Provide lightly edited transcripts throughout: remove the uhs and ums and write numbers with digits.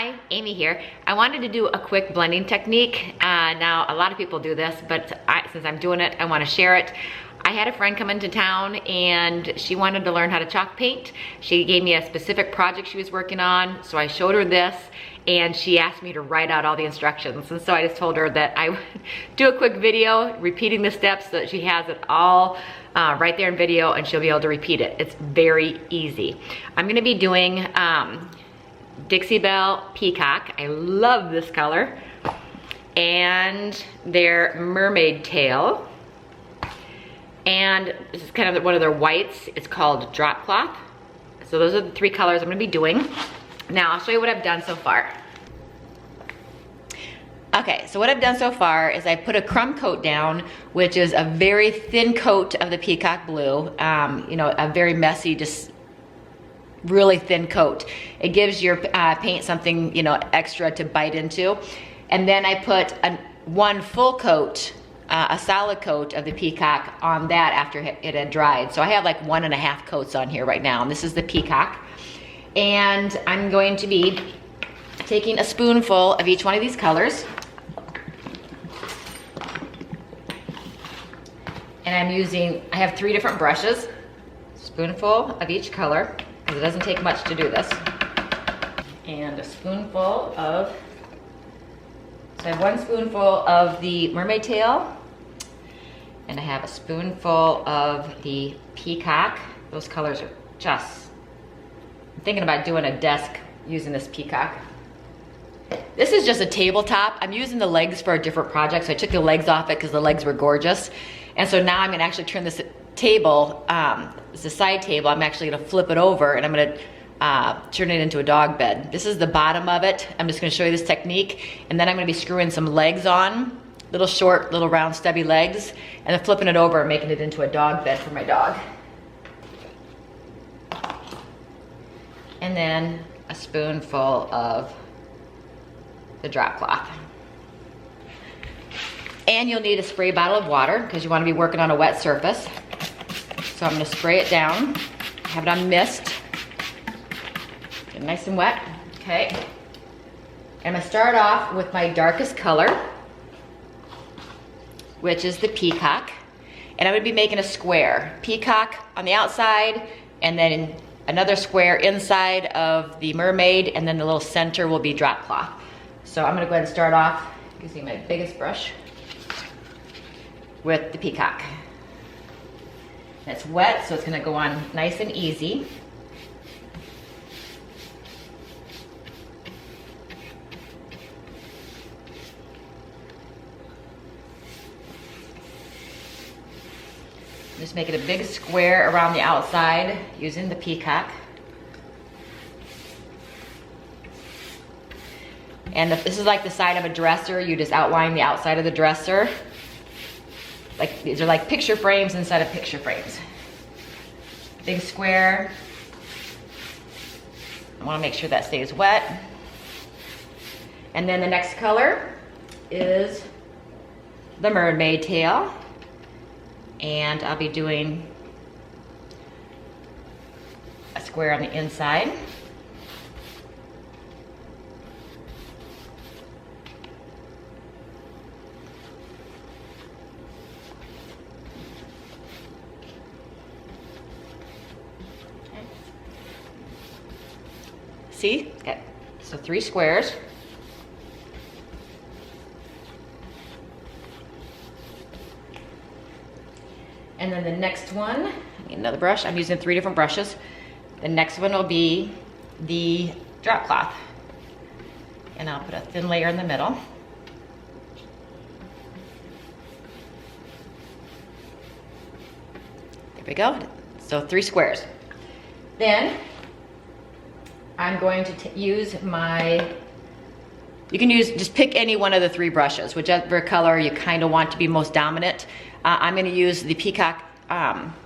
Hi, Amy here. I wanted to do a quick blending technique. Now, a lot of people do this, but since I'm doing it, I want to share it. I had a friend come into town and she wanted to learn how to chalk paint. She gave me a specific project she was working on, so I showed her this and she asked me to write out all the instructions. And so I just told her that I would do a quick video repeating the steps so that she has it all right there in video and she'll be able to repeat it. It's very easy. I'm gonna be doing Dixie Belle Peacock. I love this color. And their mermaid tail. And this is kind of one of their whites. It's called drop cloth. So those are the three colors I'm gonna be doing. Now I'll show you what I've done so far. Okay, so what I've done so far is I put a crumb coat down, which is a very thin coat of the peacock blue. You know, a very messy, just really thin coat. It gives your paint something, you know, extra to bite into. And then I put one full coat, a solid coat of the peacock on that after it had dried. So I have like 1.5 coats on here right now. And this is the peacock. And I'm going to be taking a spoonful of each one of these colors. And I have 3 different brushes. Spoonful of each color. It doesn't take much to do this. And a spoonful of, so I have 1 spoonful of the mermaid tail, and I have a spoonful of the peacock. Those colors are just, I'm thinking about doing a desk using this peacock. This is just a tabletop. I'm using the legs for a different project, so I took the legs off it because the legs were gorgeous. And so now I'm gonna actually turn this table, it's a side table, I'm actually gonna flip it over and I'm gonna turn it into a dog bed. This is the bottom of it. I'm just gonna show you this technique, and then I'm gonna be screwing some legs on, little short, little round stubby legs, and then flipping it over and making it into a dog bed for my dog. And then a spoonful of the drop cloth. And you'll need a spray bottle of water because you want to be working on a wet surface. So I'm going to spray it down, have it on mist, get it nice and wet. Okay. I'm going to start off with my darkest color, which is the peacock. And I'm going to be making a square. Peacock on the outside, and then another square inside of the mermaid, and then the little center will be drop cloth. So I'm going to go ahead and start off using my biggest brush with the peacock. It's wet, so it's gonna go on nice and easy. Just making a big square around the outside using the peacock. And this is like the side of a dresser. You just outline the outside of the dresser. Like, these are like picture frames inside of picture frames. Big square. I want to make sure that stays wet. And then the next color is the mermaid tail. And I'll be doing a square on the inside. See? Okay. So 3 squares. And then the next one, I need another brush. I'm using 3 different brushes. The next one will be the drop cloth. And I'll put a thin layer in the middle. There we go. So 3 squares. Then I'm going to use my, you can use, just pick any one of the 3 brushes, whichever color you kind of want to be most dominant. I'm going to use the peacock, Okay,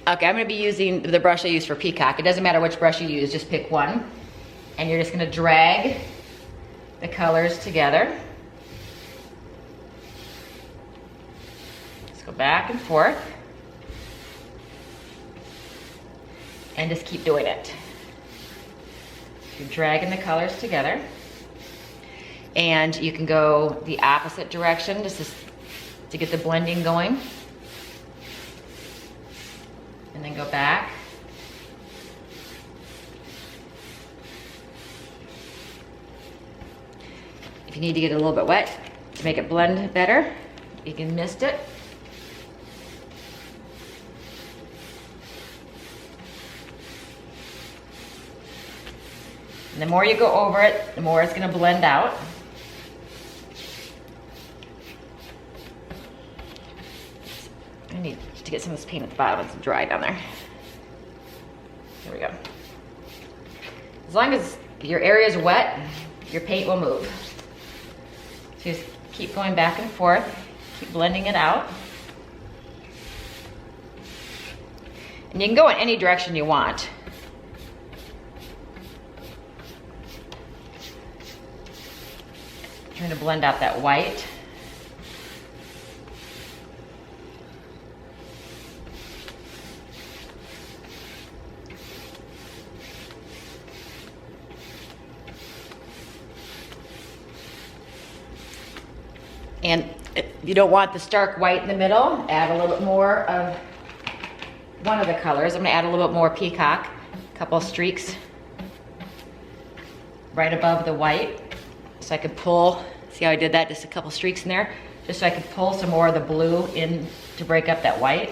I'm going to be using the brush I use for peacock. It doesn't matter which brush you use, just pick one. And you're just going to drag the colors together. Just go back and forth. And just keep doing it. You're dragging the colors together. And you can go the opposite direction just to get the blending going. And then go back. If you need to get it a little bit wet to make it blend better, you can mist it. And the more you go over it, the more it's going to blend out. I need to get some of this paint at the bottom. It's dry down there. There we go. As long as your area is wet, your paint will move. So just keep going back and forth, keep blending it out. And you can go in any direction you want. Trying to blend out that white. And if you don't want the stark white in the middle, add a little bit more of one of the colors. I'm gonna add a little bit more peacock, a couple of streaks right above the white. So I could pull, see how I did that? Just a couple streaks in there, just so I could pull some more of the blue in to break up that white.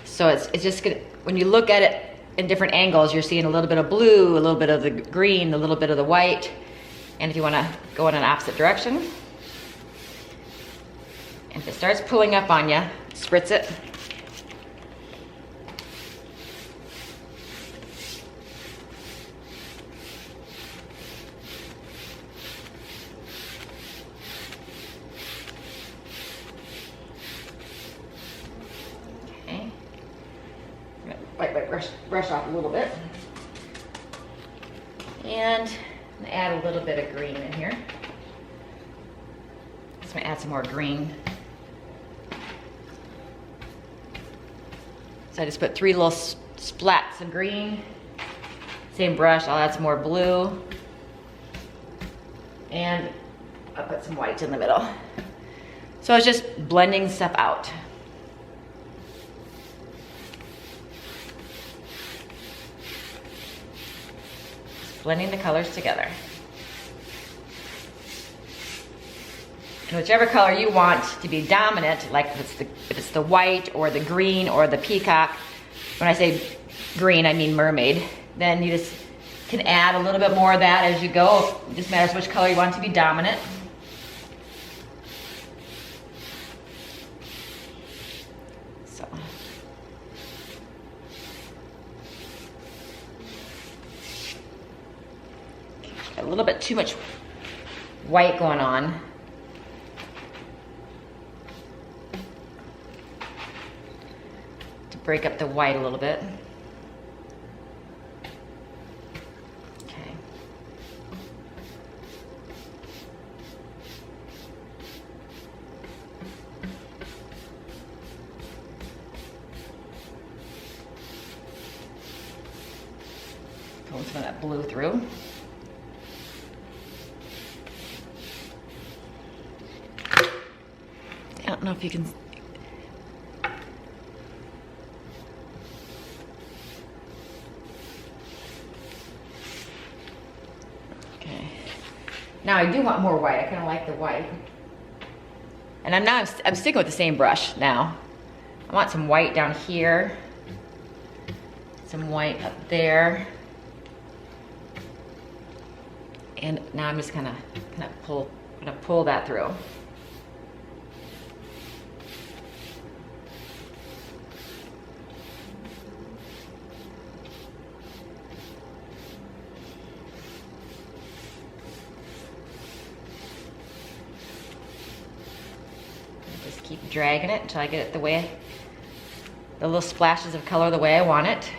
So it's just gonna, when you look at it in different angles, you're seeing a little bit of blue, a little bit of the green, a little bit of the white. And if you want to go in an opposite direction, and if it starts pulling up on you, spritz it. Okay. Brush off a little bit. And add a little bit of green in here. Just gonna add some more green. So I just put 3 little splats of green. Same brush, I'll add some more blue. And I'll put some white in the middle. So it's just blending stuff out. Blending the colors together. And whichever color you want to be dominant, like if it's the white or the green or the peacock, when I say green, I mean mermaid, then you just can add a little bit more of that as you go. It just matters which color you want to be dominant. So. A little bit too much white going on. To break up the white a little bit. Okay. Pulling some of that blue through. I don't know if you can. Okay. Now I do want more white. I kind of like the white. And I'm sticking with the same brush now. I want some white down here. Some white up there. And now I'm just gonna pull that through. Keep dragging it until I get it the little splashes of color the way I want it.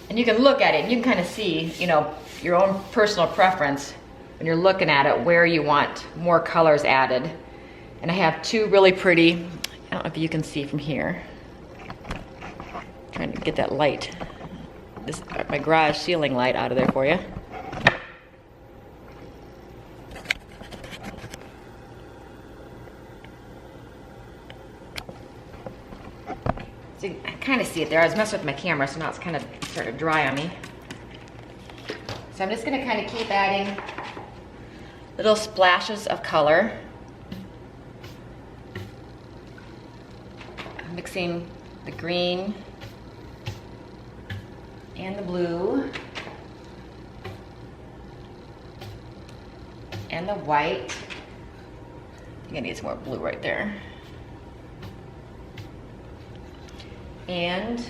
And you can look at it and you can kind of see, you know, your own personal preference when you're looking at it, where you want more colors added. And I have two really pretty, I don't know if you can see from here. Trying to get that light, my garage ceiling light out of there for you. So you can kind of see it there. I was messing with my camera, so now it's kind of started to dry on me. So I'm just gonna kind of keep adding little splashes of color. I'm mixing the green and the blue and the white. I think I need some more blue right there. And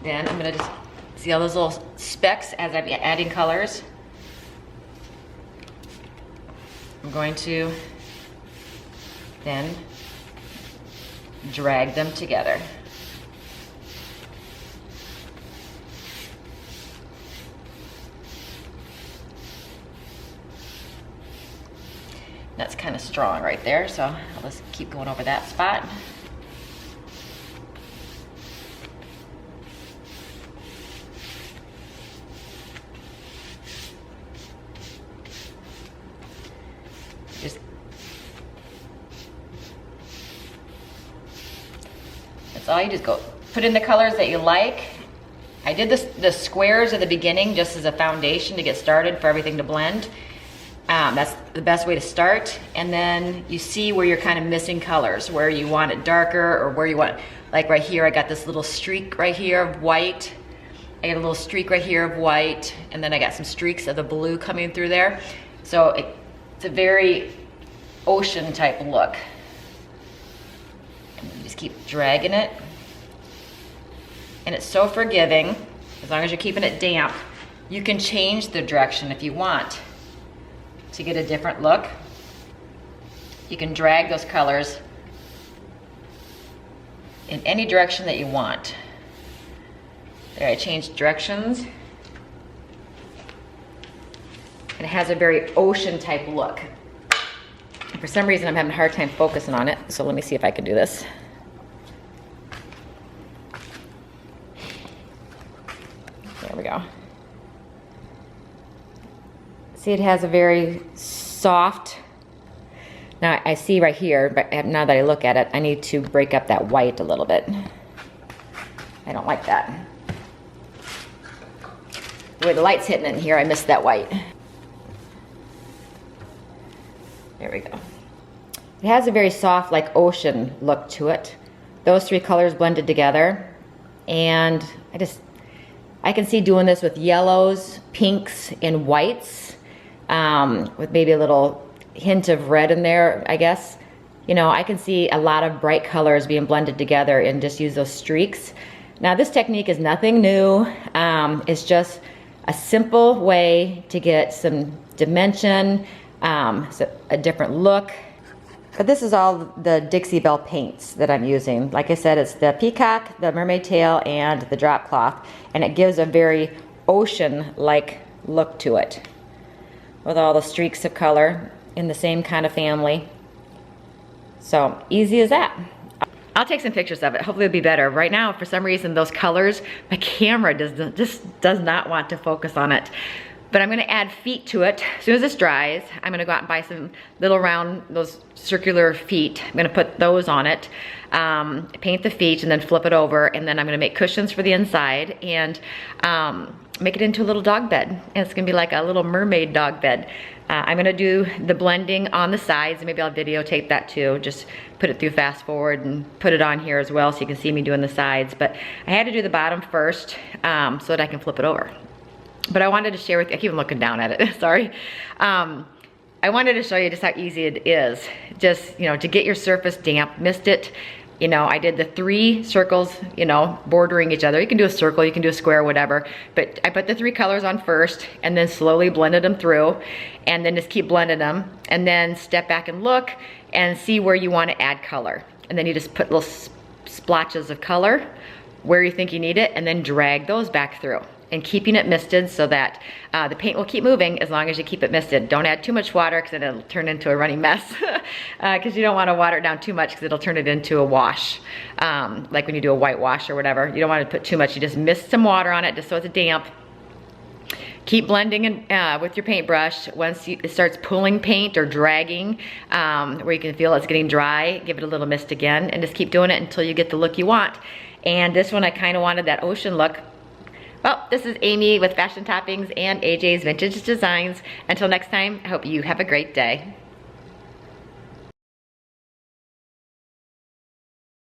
then I'm gonna just see all those little specks as I'm adding colors. I'm going to then drag them together. That's kind of strong right there, so I'll just keep going over that spot. That's all you just go. Put in the colors that you like. I did the squares at the beginning just as a foundation to get started for everything to blend. That's the best way to start. And then you see where you're kind of missing colors, where you want it darker or where you want, like right here, I got this little streak right here of white. I got a little streak right here of white, and then I got some streaks of the blue coming through there. So it's a very ocean type look. And you just keep dragging it. And it's so forgiving, as long as you're keeping it damp. You can change the direction if you want to get a different look. You can drag those colors in any direction that you want. There, I changed directions. And it has a very ocean type look. And for some reason I'm having a hard time focusing on it, so let me see if I can do this. There we go. See, it has a very soft, now I see right here, but now that I look at it, I need to break up that white a little bit. I don't like that. The way the light's hitting in here, I missed that white. There we go. It has a very soft, like ocean look to it. Those three colors blended together. And I can see doing this with yellows, pinks, and whites. With maybe a little hint of red in there, I guess. You know, I can see a lot of bright colors being blended together and just use those streaks. Now this technique is nothing new. It's just a simple way to get some dimension, so a different look. But this is all the Dixie Belle paints that I'm using. Like I said, it's the peacock, the mermaid tail, and the drop cloth. And it gives a very ocean-like look to it, with all the streaks of color in the same kind of family. So easy as that. I'll take some pictures of it. Hopefully it'll be better. Right now, for some reason, those colors, my camera just does not want to focus on it. But I'm gonna add feet to it. As soon as this dries, I'm gonna go out and buy some little round, those circular feet. I'm gonna put those on it, paint the feet, and then flip it over. And then I'm gonna make cushions for the inside and make it into a little dog bed. And it's gonna be like a little mermaid dog bed. I'm gonna do the blending on the sides, and maybe I'll videotape that too. Just put it through fast forward and put it on here as well so you can see me doing the sides. But I had to do the bottom first so that I can flip it over. But I wanted to share with you, I keep looking down at it, sorry. I wanted to show you just how easy it is. Just, you know, to get your surface damp. Missed it. You know, I did the 3 circles, you know, bordering each other. You can do a circle, you can do a square, whatever. But I put the 3 colors on first and then slowly blended them through, and then just keep blending them, and then step back and look and see where you want to add color. And then you just put little splotches of color where you think you need it, and then drag those back through. And keeping it misted so that the paint will keep moving as long as you keep it misted. Don't add too much water because it'll turn into a runny mess. Because you don't want to water it down too much because it'll turn it into a wash. Like when you do a whitewash or whatever. You don't want to put too much. You just mist some water on it just so it's damp. Keep blending with your paintbrush. Once it starts pulling paint or dragging, where you can feel it's getting dry, give it a little mist again, and just keep doing it until you get the look you want. And this one, I kind of wanted that ocean look. Well, this is Amy with Fashion Toppings and AJ's Vintage Designs. Until next time, I hope you have a great day.